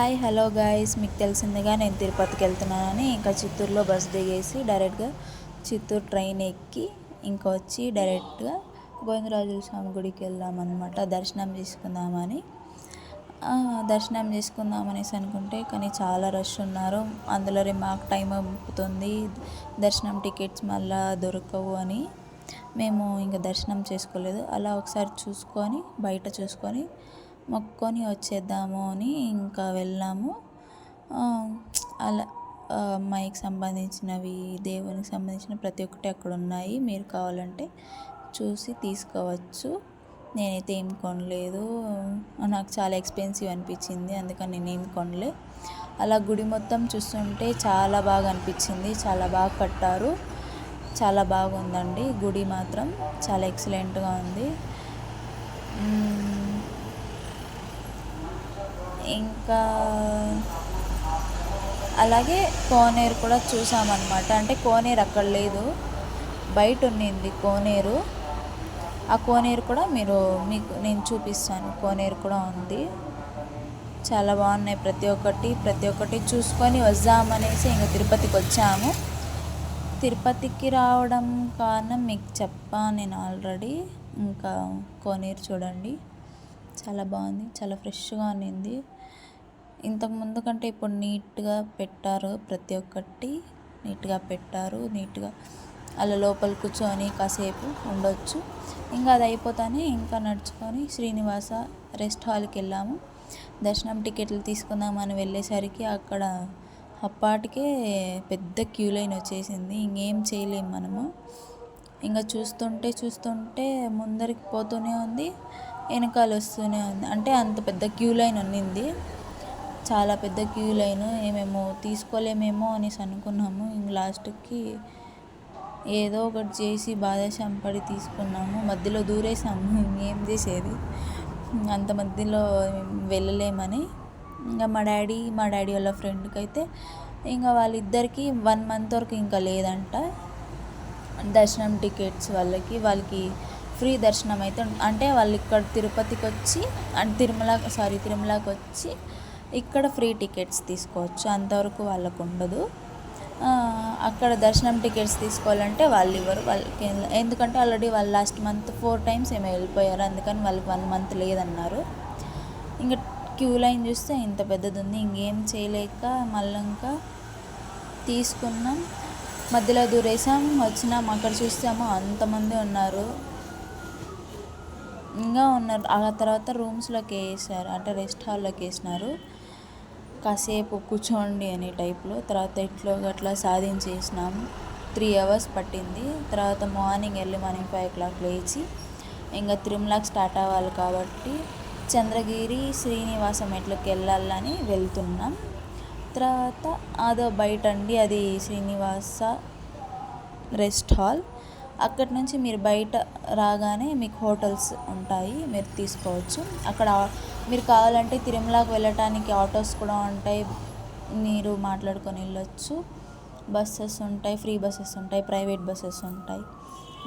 Hi hello guys, మీకు తెలిసిందిగా నేను తిరుపతికి వెళ్తున్నానని ఇంకా చిత్తూరులో బస్ దిగేసి డైరెక్ట్గా చిత్తూరు ట్రైన్ ఎక్కి ఇంకా వచ్చి డైరెక్ట్గా గోవిందరాజుల స్వామి గుడికి వెళ్దామన్నమాట. దర్శనం చేసుకుందామనేసి అనుకుంటే కానీ చాలా రష్ ఉన్నారు. అందులో మాకు టైం అయిపోతుంది, దర్శనం టికెట్స్ మళ్ళీ దొరకవు అని మేము ఇంకా దర్శనం చేసుకోలేదు. అలా ఒకసారి చూసుకొని బయట చూసుకొని మొక్కుకొని వచ్చేద్దాము అని ఇంకా వెళ్ళాము. అలా అమ్మాయికి సంబంధించినవి, దేవునికి సంబంధించిన ప్రతి ఒక్కటి అక్కడ ఉన్నాయి. మీరు కావాలంటే చూసి తీసుకోవచ్చు. నేనైతే ఏం కొనలేదు, నాకు చాలా ఎక్స్పెన్సివ్ అనిపించింది, అందుకని నేనేం కొనలే. అలా గుడి మొత్తం చూస్తుంటే చాలా బాగా అనిపించింది. చాలా బాగా కట్టారు, చాలా బాగుందండి. గుడి మాత్రం చాలా ఎక్సలెంట్గా ఉంది. ఇంకా అలాగే కోనేరు కూడా చూసామన్నమాట. అంటే కోనేరు అక్కడ లేదు, బయట ఉన్నింది కోనేరు. ఆ కోనేరు కూడా మీకు నేను చూపిస్తాను. కోనేరు కూడా ఉంది, చాలా బాగున్నాయి. ప్రతి ఒక్కటి చూసుకొని వద్దామనేసి ఇంకా తిరుపతికి వచ్చాము. తిరుపతికి రావడం కారణం మీకు చెప్పాను నేను ఆల్రెడీ. ఇంకా కోనేరు చూడండి, చాలా బాగుంది, చాలా ఫ్రెష్గా ఉన్నింది. ఇంతకుముందు కంటే ఇప్పుడు నీట్గా పెట్టారు, ప్రతి ఒక్కటి నీట్గా పెట్టారు. నీట్గా అలా లోపల కూర్చొని కాసేపు ఉండొచ్చు. ఇంకా అది అయిపోతానే ఇంకా నడుచుకొని శ్రీనివాస రెస్ట్ హాల్కి వెళ్ళాము. దర్శనం టికెట్లు తీసుకుందామని వెళ్ళేసరికి అక్కడ అప్పటికే పెద్ద క్యూ లైన్ వచ్చేసింది. ఇంకేం చేయలేము మనము. ఇంకా చూస్తుంటే ముందరికి పోతూనే ఉంది, వెనకాల వస్తూనే ఉంది. అంటే అంత పెద్ద క్యూ లైన్ ఉన్నింది, చాలా పెద్ద క్యూ లైన్. మేము తీసుకోలేమేమో అనేసి అనుకున్నాము. ఇంక లాస్ట్కి ఏదో ఒకటి చేసి బాధ పడి తీసుకున్నాము. మధ్యలో దూరేసాము, ఇంకేం చేసేది, అంత మధ్యలో వెళ్ళలేమని. ఇంకా మా డాడీ వాళ్ళ ఫ్రెండ్కి అయితే ఇంకా వాళ్ళిద్దరికి 1 month వరకు ఇంకా లేదంట దర్శనం టికెట్స్. వాళ్ళకి ఫ్రీ దర్శనం అయితే, అంటే వాళ్ళు ఇక్కడ తిరుపతికి వచ్చి తిరుమలకి వచ్చి ఇక్కడ ఫ్రీ టికెట్స్ తీసుకోవచ్చు, అంతవరకు వాళ్ళకు ఉండదు. అక్కడ దర్శనం టికెట్స్ తీసుకోవాలంటే వాళ్ళు ఇవ్వరు వాళ్ళకి, ఎందుకంటే ఆల్రెడీ వాళ్ళు లాస్ట్ మంత్ 4 times ఏమో వెళ్ళిపోయారు, అందుకని వాళ్ళకి 1 month లేదన్నారు. ఇంకా క్యూ లైన్ చూస్తే ఇంత పెద్దది ఉంది. ఇంకేం చేయలేక మళ్ళీ ఇంకా తీసుకున్నాం, మధ్యలో దూరేసాం, వచ్చినాం. అక్కడ చూస్తాము అంతమంది ఉన్నారు. ఆ తర్వాత రూమ్స్లోకి వేసారు, అంటే రెస్ట్ హాల్లోకి వేసినారు. కాసేపు కూర్చోండి అనే టైప్లో. తర్వాత ఇట్లో అట్లా సాధించేసినాము. 3 hours పట్టింది. తర్వాత మార్నింగ్ 5 o'clock లేచి ఇంకా తిరుమలకి స్టార్ట్ అవ్వాలి కాబట్టి చంద్రగిరి శ్రీనివాస మెట్లకి వెళ్ళాలని వెళ్తున్నాం. తర్వాత అదో బయట అండి, అది శ్రీనివాస రెస్ట్ హాల్. అక్కడి నుంచి మీరు బయట రాగానే మీకు హోటల్స్ ఉంటాయి, మీరు తీసుకోవచ్చు. అక్కడ మీరు కావాలంటే తిరుమలకి వెళ్ళటానికి ఆటోస్ కూడా ఉంటాయి, మీరు మాట్లాడుకొని వెళ్ళొచ్చు. బస్సెస్ ఉంటాయి, ఫ్రీ బస్సెస్ ఉంటాయి, ప్రైవేట్ బస్సెస్ ఉంటాయి.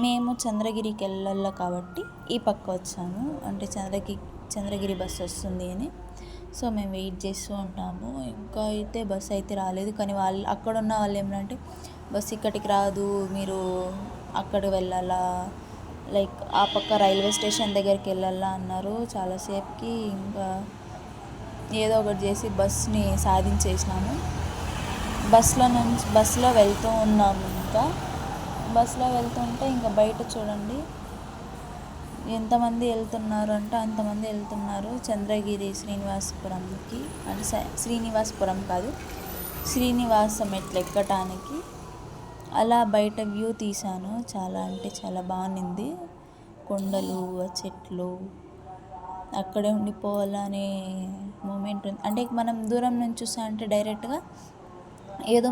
మేము చంద్రగిరికి వెళ్ళాలి కాబట్టి ఈ పక్క వచ్చాము, అంటే చంద్రగిరి బస్సు వస్తుంది అని. సో మేము వెయిట్ చేస్తూ ఉంటాము. ఇంకా అయితే బస్సు అయితే రాలేదు. కానీ అక్కడ ఉన్న వాళ్ళు ఏమంటే బస్సు ఇక్కడికి రాదు, మీరు అక్కడ వెళ్ళాలా, లైక్ ఆ పక్క రైల్వే స్టేషన్ దగ్గరికి వెళ్ళాలా అన్నారు చాలాసేపుకి. ఇంకా ఏదో ఒకటి చేసి బస్ని సాధించేసినాము. బస్సులో వెళ్తూ ఉన్నాము. ఇంకా బస్సులో వెళ్తుంటే ఇంకా బయట చూడండి ఎంతమంది వెళ్తున్నారు అంటే అంతమంది వెళ్తున్నారు చంద్రగిరి శ్రీనివాసపురంకి. అంటే శ్రీనివాసపురం కాదు, శ్రీనివాస మెట్లు ఎక్కటానికి. అలా బయట వ్యూ తీశాను, చాలా అంటే చాలా బాగుంది. కొండలు, చెట్లు, అక్కడే ఉండిపోవాలనే మూమెంట్ ఉంది. అంటే మనం దూరం నుంచి చూసా అంటే డైరెక్ట్గా ఏదో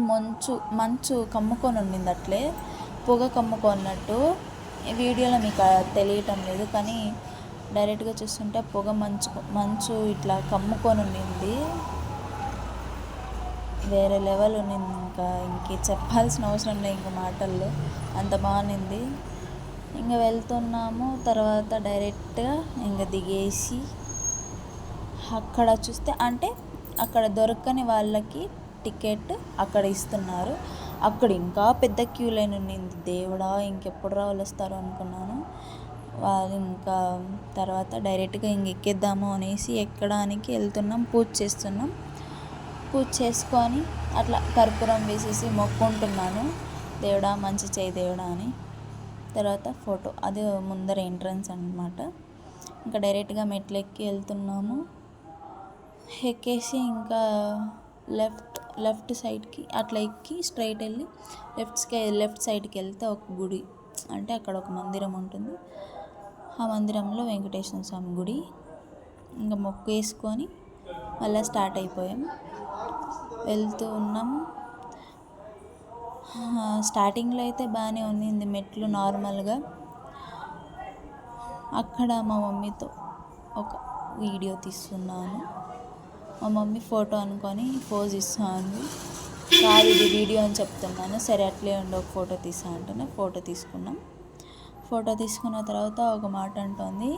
మంచు కమ్ముకొని ఉండింది, అట్లే పొగ కమ్ముకున్నట్టు. వీడియోలో మీకు తెలియటం లేదు, కానీ డైరెక్ట్గా చూస్తుంటే పొగ మంచు ఇట్లా కమ్ముకొని ఉండింది, వేరే లెవెల్ ఉన్నింది. ఇంక చెప్పాల్సిన అవసరం లేదు ఇంకా మాటల్లో, అంత బాగుంది. ఇంకా వెళ్తున్నాము. తర్వాత డైరెక్ట్గా ఇంకా దిగేసి అక్కడ చూస్తే అంటే అక్కడ దొరకని వాళ్ళకి టికెట్ అక్కడ ఇస్తున్నారు. అక్కడ ఇంకా పెద్ద క్యూ లైన్ ఉండింది. దేవుడా, ఇంకెప్పుడు వస్తారు అనుకున్నాను. వాళ్ళు ఇంకా తర్వాత డైరెక్ట్గా ఎక్కేద్దాము అనేసి ఎక్కడానికి వెళ్తున్నాం. పూజ చేస్తున్నాం. పూజ చేసుకొని అట్లా కర్పూరం వేసేసి మొక్కుంటున్నాను, దేవుడా మంచి చేయి దేవుడా అని. తర్వాత ఫోటో, అది ముందర ఎంట్రన్స్ అనమాట. ఇంకా డైరెక్ట్గా మెట్లు ఎక్కి వెళ్తున్నాము. ఎక్కేసి ఇంకా లెఫ్ట్ సైడ్కి అట్లా ఎక్కి స్ట్రైట్ వెళ్ళి లెఫ్ట్ సైడ్కి వెళ్తే ఒక గుడి, అంటే అక్కడ ఒక మందిరం ఉంటుంది. ఆ మందిరంలో వెంకటేశ్వర స్వామి గుడి. ఇంకా మొక్కు వేసుకొని మళ్ళీ స్టార్ట్ అయిపోయాం. వెళ్తూ ఉన్నాం. స్టార్టింగ్లో అయితే బాగానే ఉన్నింది మెట్లు నార్మల్గా. అక్కడ మా మమ్మీతో ఒక వీడియో తీస్తున్నాను. మా మమ్మీ ఫోటో అనుకొని పోజ్ ఇస్తాను. కాదు ఇది వీడియో అని చెప్తున్నాను. సరే అట్లే ఉండి ఒక ఫోటో తీసా అంటేనే ఫోటో తీసుకున్నాం. ఫోటో తీసుకున్న తర్వాత ఒక మాట అంటుంది,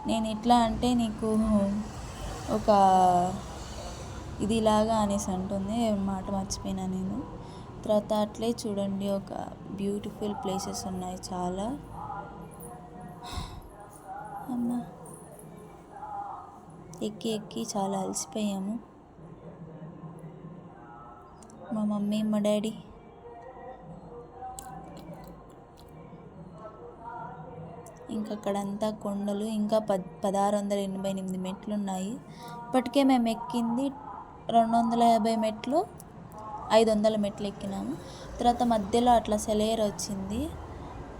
నేను ఇట్లా అంటే నీకు ఒక ఇదిలాగా అనేసి అంటుంది. మాట మర్చిపోయినా నేను. తర్వాత అట్లే చూడండి, ఒక బ్యూటిఫుల్ ప్లేసెస్ ఉన్నాయి చాలా. అమ్మ ఎక్కి చాలా అలసిపోయాము. మా మమ్మీ మా డాడీ ఇంకా అక్కడంతా కొండలు. ఇంకా 1688 మెట్లు ఉన్నాయి. ఇప్పటికే మేము ఎక్కింది 250 మెట్లు, 500 మెట్లు ఎక్కినాము. తర్వాత మధ్యలో అట్లా సెలయేరు వచ్చింది.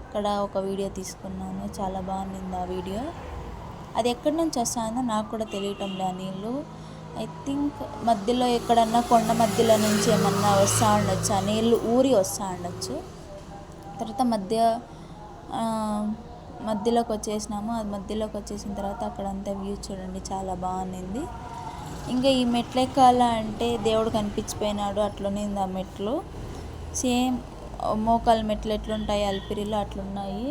అక్కడ ఒక వీడియో తీసుకున్నాను, చాలా బాగుంది ఆ వీడియో. అది ఎక్కడి నుంచి వస్తుందో నాకు కూడా తెలియటం లే. నీళ్ళు ఐ థింక్ మధ్యలో ఎక్కడన్నా కొండ మధ్యలో నుంచి ఏమన్నా వస్తూ ఉండొచ్చు, ఆ నీళ్ళు ఊరి వస్తూ ఉండొచ్చు. తర్వాత మధ్యలోకి వచ్చేసినాము. అది మధ్యలోకి వచ్చేసిన తర్వాత అక్కడంతా వ్యూ చూడండి, చాలా బాగుంది. ఇంకా ఈ మెట్లు ఎక్కాలా అంటే దేవుడు కనిపించిపోయినాడు, అట్లనే ఆ మెట్లు సేమ్ మోకాలు మెట్లు ఎట్లుంటాయి అల్పిరిలో అట్లున్నాయి.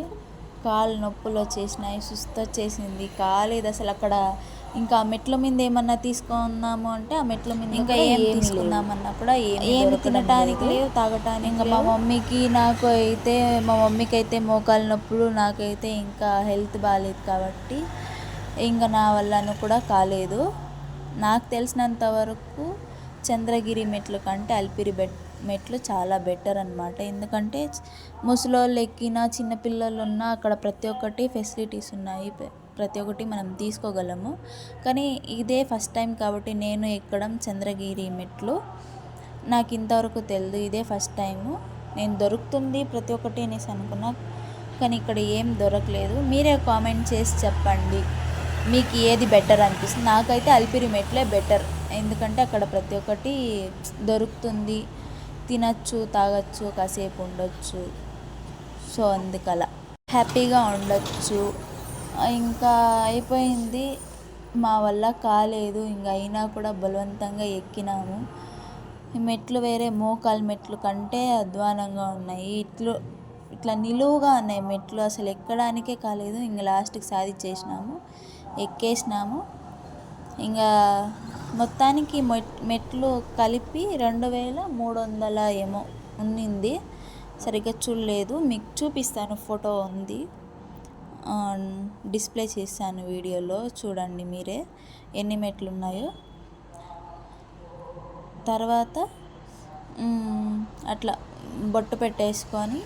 కాళ్ళు నొప్పులు వచ్చేసినాయి, సుస్తు వచ్చేసింది, కాలేదు అసలు. అక్కడ ఇంకా ఆ మెట్ల మీద ఏమన్నా తీసుకున్నాము అంటే ఆ మెట్ల మీద ఇంకా ఏం తీసుకుందామన్నా కూడా ఏమి తినటానికి లేవు, తాగటానికి. ఇంకా మా మమ్మీకి అయితే మోకాలు నొప్పులు, నాకైతే ఇంకా హెల్త్ బాగాలేదు కాబట్టి ఇంకా నా వల్లను కూడా కాలేదు. నాకు తెలిసినంత వరకు చంద్రగిరి మెట్లు కంటే అల్పిరి మెట్లు చాలా బెటర్ అనమాట. ఎందుకంటే ముసలోళ్ళు ఎక్కినా చిన్నపిల్లలు ఉన్నా అక్కడ ప్రతి ఒక్కటి ఫెసిలిటీస్ ఉన్నాయి, ప్రతి ఒక్కటి మనం తీసుకోగలము. కానీ ఇదే ఫస్ట్ టైం కాబట్టి నేను ఎక్కడం చంద్రగిరి మెట్లు. నాకు ఇంతవరకు తెలియదు, ఇదే ఫస్ట్ టైము. నేను దొరుకుతుంది ప్రతి ఒక్కటి అనేసి అనుకున్నా, కానీ ఇక్కడ ఏం దొరకలేదు. మీరే కామెంట్ చేసి చెప్పండి మీకు ఏది బెటర్ అనిపిస్తుంది. నాకైతే అల్పిరి మెట్లే బెటర్, ఎందుకంటే అక్కడ ప్రతి ఒక్కటి దొరుకుతుంది, తినచ్చు, తాగొచ్చు, కాసేపు ఉండొచ్చు. సో అందుకలా హ్యాపీగా ఉండొచ్చు. ఇంకా అయిపోయింది, మా వల్ల కాలేదు. ఇంకా అయినా కూడా బలవంతంగా ఎక్కినాము. ఈ మెట్లు వేరే మోకాలు మెట్లు కంటే అధ్వానంగా ఉన్నాయి. ఇట్లా నిలువుగా ఉన్నాయి మెట్లు, అసలు ఎక్కడానికే కాలేదు. ఇంకా లాస్ట్కి సాధించేసినాము, ఎక్కేసినాము. ఇంకా మొత్తానికి మెట్లు కలిపి 2300 ఏమో ఉన్నింది. సరిగ్గా చూడలేదు, మీకు చూపిస్తాను, ఫోటో ఉంది, డిస్ప్లే చేశాను వీడియోలో, చూడండి మీరే ఎన్ని మెట్లు ఉన్నాయో. తర్వాత అట్లా బొట్టు పెట్టేసుకొని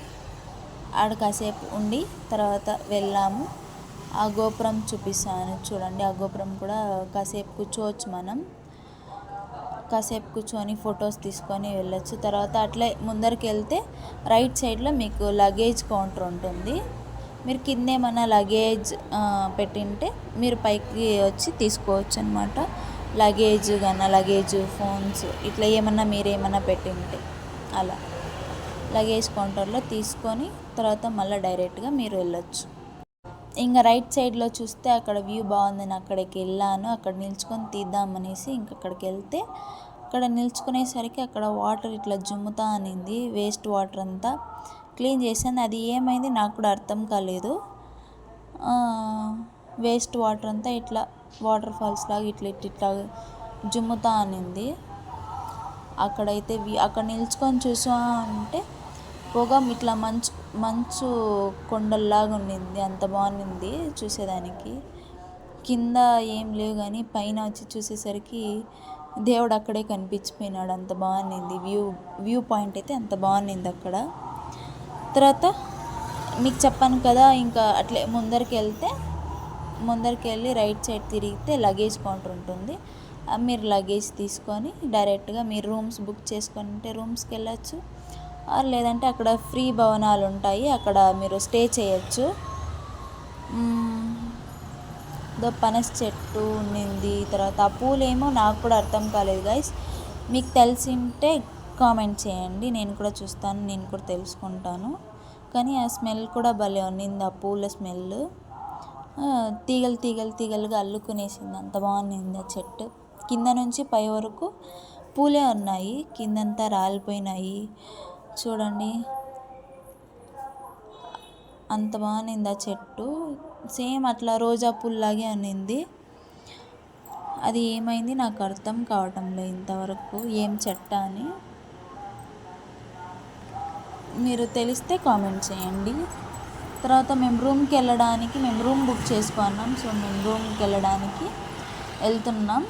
ఆడ కాసేపు ఉండి తర్వాత వెళ్ళాము. ఆ గోపురం చూపిస్తాను చూడండి. ఆ గోపురం కూడా కాసేపు కూర్చోవచ్చు, మనం కాసేపు కూర్చొని ఫొటోస్ తీసుకొని వెళ్ళొచ్చు. తర్వాత అట్లే ముందరికి వెళ్తే రైట్ సైడ్లో మీకు లగేజ్ కౌంటర్ ఉంటుంది. మీరు కింద ఏమన్నా లగేజ్ పెట్టింటే మీరు పైకి వచ్చి తీసుకోవచ్చు అనమాట. లగేజ్ ఫోన్స్ ఇట్లా ఏమన్నా మీరేమన్నా పెట్టింటే అలా లగేజ్ కౌంటర్లో తీసుకొని తర్వాత మళ్ళీ డైరెక్ట్గా మీరు వెళ్ళొచ్చు. ఇంకా రైట్ సైడ్లో చూస్తే అక్కడ వ్యూ బాగుందని అక్కడికి వెళ్ళాను. అక్కడ నిల్చుకొని తీద్దామనేసి అక్కడికి వెళ్తే అక్కడ నిల్చుకునేసరికి అక్కడ వాటర్ ఇట్లా జుమ్ముతా అనింది. వేస్ట్ వాటర్ అంతా క్లీన్ చేశాను, అది ఏమైంది నాకు కూడా అర్థం కాలేదు. వేస్ట్ వాటర్ అంతా ఇట్లా వాటర్ ఫాల్స్ లాగా ఇట్లా జుమ్ముతా అనింది. అక్కడైతే అక్కడ నిల్చుకొని చూసామంటే పొగ ఇట్లా మంచు మంచు కొండల్లాగా ఉండింది. అంత బాగుంది చూసేదానికి. కింద ఏం లేవు కానీ పైన వచ్చి చూసేసరికి దేవుడు అక్కడే కనిపించిపోయినాడు. అంత బాగుంది వ్యూ పాయింట్ అయితే అంత బాగుంది అక్కడ. తర్వాత మీకు చెప్పాను కదా, ఇంకా అట్లే ముందరికి వెళ్ళి రైట్ సైడ్ తిరిగితే లగేజ్ కౌంటర్ ఉంటుంది. మీరు లగేజ్ తీసుకొని డైరెక్ట్గా మీరు రూమ్స్ బుక్ చేసుకుంటే రూమ్స్కి వెళ్ళచ్చు. లేదంటే అక్కడ ఫ్రీ భవనాలు ఉంటాయి, అక్కడ మీరు స్టే చేయొచ్చు. పనస చెట్టు ఉండింది. తర్వాత ఆ పూలేమో నాకు కూడా అర్థం కాలేదు గైస్. మీకు తెలిసింటే కామెంట్ చేయండి, నేను కూడా చూస్తాను, నేను కూడా తెలుసుకుంటాను. కానీ ఆ స్మెల్ కూడా భలే ఉన్నింది, ఆ పూల స్మెల్. తీగలుగా అల్లుకునేసింది. అంత బాగుంది ఆ చెట్టు. కింద నుంచి పై వరకు పూలే ఉన్నాయి, కిందంతా రాలిపోయినాయి. చూడండి అంత బాగుంది ఆ చెట్టు. సేమ్ అట్లా రోజా పూల్లాగే ఉన్నింది. అది ఏమైంది నాకు అర్థం కావటం లేదు ఇంతవరకు, ఏం చెట్టు అని. మీరు తెలిస్తే కామెంట్ చేయండి. తర్వాత మేము రూమ్ బుక్ చేసుకున్నాం. సో మేము రూమ్కి వెళ్ళడానికి వెళ్తున్నాం.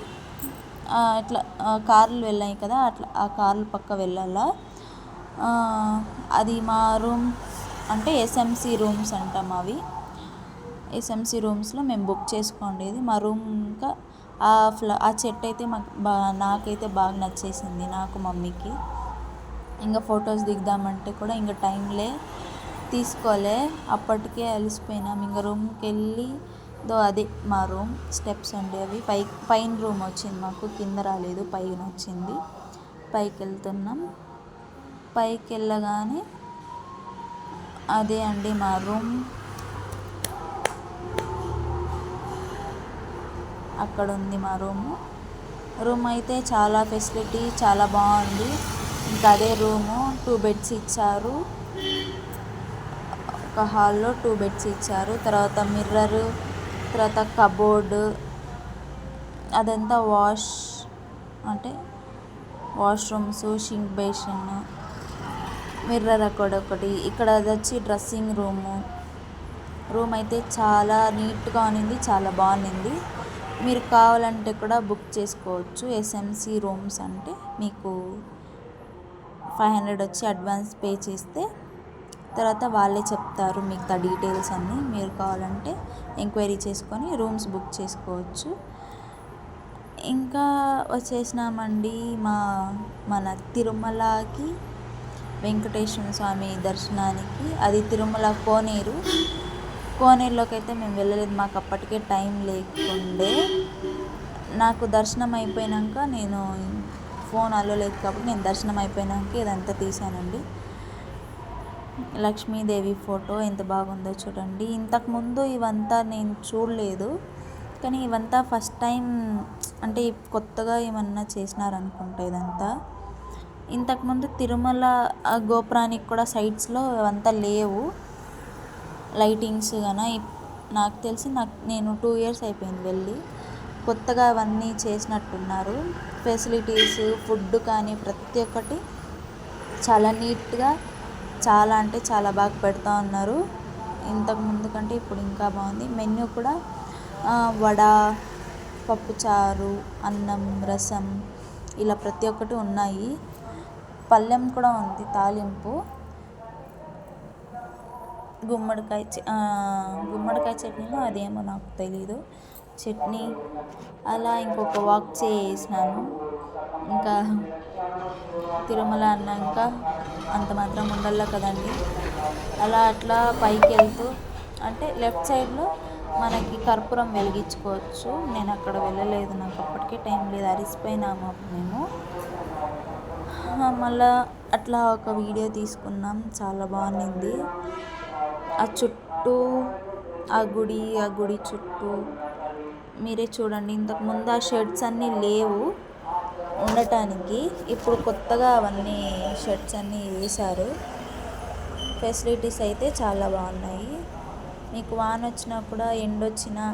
ఇట్లా కార్లు వెళ్ళాయి కదా, అట్లా ఆ కార్లు పక్క వెళ్ళాలా. అది మా రూమ్ అంటే ఎస్ఎంసి రూమ్స్ అంటాం అవి. ఎస్ఎంసి రూమ్స్లో మేము బుక్ చేసుకోండేది. మా రూమ్ ఇంకా ఆ చెట్టు అయితే నాకైతే బాగా నచ్చేసింది, నాకు మమ్మీకి. ఇంకా ఫొటోస్ దిగుదామంటే కూడా ఇంకా టైంలే తీసుకోలే, అప్పటికే అలసిపోయినాం. ఇంకా రూమ్కి వెళ్ళి అదే మా రూమ్ స్టెప్స్ ఉండేవి. పైన రూమ్ వచ్చింది మాకు, కింద రాలేదు, పైన వచ్చింది. పైకి వెళ్తున్నాం. పైకి వెళ్ళగానే అదే అండి మా రూమ్. అక్కడ ఉంది మా రూమ్ అయితే చాలా ఫెసిలిటీ చాలా బాగుంది. ఇంకా అదే రూము 2 బెడ్స్ ఇచ్చారు. ఒక హాల్లో 2 బెడ్స్ ఇచ్చారు. తర్వాత మిర్రర్, తర్వాత కబోర్డు, అదంతా వాష్రూమ్స్, షింక్ బేసిన్, మిర్రర్ ఒకటి. ఇక్కడ అది వచ్చి డ్రెస్సింగ్ రూమ్ అయితే చాలా నీట్గా ఉన్నింది, చాలా బాగుంది. మీరు కావాలంటే కూడా బుక్ చేసుకోవచ్చు. ఎస్ఎంసి రూమ్స్ అంటే మీకు 500 వచ్చి అడ్వాన్స్ పే చేస్తే తర్వాత వాళ్ళే చెప్తారు మీకు ఆ డీటెయిల్స్ అన్నీ. మీరు కావాలంటే ఎంక్వైరీ చేసుకొని రూమ్స్ బుక్ చేసుకోవచ్చు. ఇంకా వచ్చేసినామండి మన తిరుమలకి, వెంకటేశ్వర స్వామి దర్శనానికి. అది తిరుమల కోనేరులోకి అయితే మేము వెళ్ళలేదు, మాకు అప్పటికే టైం లేకుండే. నాకు దర్శనం అయిపోయినాక నేను ఫోన్ అల్లలేదు కాబట్టి నేను దర్శనం అయిపోయినాక ఇదంతా తీసానండి. లక్ష్మీదేవి ఫోటో ఎంత బాగుందో చూడండి. ఇంతకుముందు ఇవంతా నేను చూడలేదు, కానీ ఇవంతా ఫస్ట్ టైం, అంటే కొత్తగా ఏమన్నా చేసినారనుకుంటా ఇదంతా. ఇంతకుముందు తిరుమల గోపురానికి కూడా సైడ్స్లో అవంతా లేవు లైటింగ్స్ కానీ. నాకు తెలిసి నేను 2 ఇయర్స్ అయిపోయింది వెళ్ళి. కొత్తగా అవన్నీ చేసినట్టున్నారు. ఫెసిలిటీస్, ఫుడ్ కానీ ప్రతి ఒక్కటి చాలా నీట్గా, చాలా అంటే చాలా బాగా పెడతా ఉన్నారు. ఇంతకుముందు కంటే ఇప్పుడు ఇంకా బాగుంది. మెన్యూ కూడా వడ, పప్పుచారు, అన్నం, రసం ఇలా ప్రతి ఒక్కటి ఉన్నాయి. పళ్ళెం కూడా ఉంది, తాలింపు, గుమ్మడికాయ చట్నీలో అదేమో నాకు తెలీదు, చట్నీ. అలా ఇంకొక వాక్ చేసినాను. ఇంకా తిరుమల అన్నాక అంత మాత్రం ఉండాలి కదండి. అట్లా పైకి వెళ్తూ అంటే లెఫ్ట్ సైడ్లో మనకి కర్పూరం వెలిగించుకోవచ్చు. నేను అక్కడ వెళ్ళలేదు, నాకు అప్పటికే టైం లేదు, అరిసిపోయినాము మేము. మళ్ళా అట్లా ఒక వీడియో తీసుకున్నాం, చాలా బాగుంది. ఆ చుట్టూ ఆ గుడి చుట్టూ మీరే చూడండి. ఇంతకుముందు ఆ షెడ్స్ అన్నీ లేవు ఉండటానికి, ఇప్పుడు కొత్తగా అవన్నీ షెడ్స్ అన్నీ వేశారు. ఫెసిలిటీస్ అయితే చాలా బాగున్నాయి. మీకు వాన వచ్చినా కూడా ఎండొచ్చినా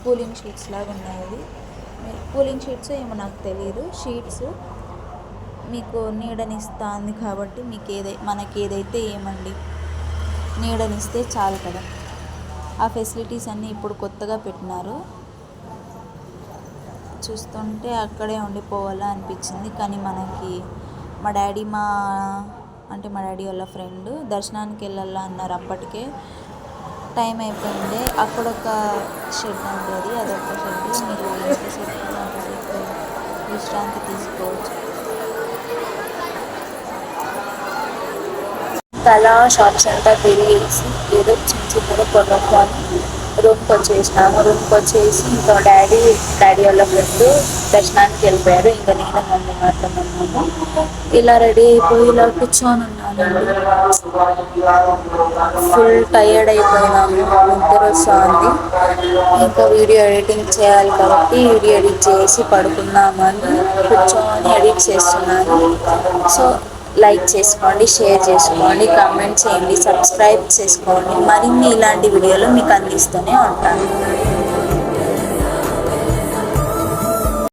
కూలింగ్ షీట్స్ లాగా ఉన్నాయి అవి. కూలింగ్ షీట్స్ ఏమో నాకు తెలియదు. షీట్స్ మీకు నీడనిస్తుంది కాబట్టి మనకి ఏదైతే ఏమండి, నీడనిస్తే చాలు కదా. ఆ ఫెసిలిటీస్ అన్నీ ఇప్పుడు కొత్తగా పెట్టినారు. చూస్తుంటే అక్కడే ఉండిపోవాలా అనిపించింది. కానీ మనకి మా డాడీ వాళ్ళ ఫ్రెండ్ దర్శనానికి వెళ్ళాలా అన్నారు. అప్పటికే టైం అయిపోయింది. అక్కడొక షెడ్ ఉండేది, అదొక షెడ్. మీరు ఎంతసేపు అంతసేపు విశ్రాంతి తీసుకోవచ్చు. అలా షాప్స్ అంతా తిరిగేసి ఏదో చిన్నగా కొనుక్కొని రూమ్కి వచ్చేసి ఇంకా డాడీ వాళ్ళ ఫ్రెండ్ దర్శనానికి వెళ్ళిపోయారు. ఇంకా నేను మమ్మీ మాత్రం ఉన్నాము. ఇలా రెడీ అయిపోయి ఇలా కూర్చొని ఉన్నానండి. ఫుల్ టైర్డ్ అయిపోయినాము, నిద్ర వస్తుంది. ఇంకా వీడియో ఎడిటింగ్ చేయాలి కాబట్టి వీడియో ఎడిట్ చేసి పడుకుందామని కూర్చొని ఎడిట్ చేస్తున్నాను. సో లైక్ చేసుకోండి, షేర్ చేసుకోండి, కామెంట్ చేయండి, సబ్స్క్రైబ్ చేసుకోండి. మరిన్ని ఇలాంటి వీడియోలు మీకు అందిస్తూనే ఉంటాను.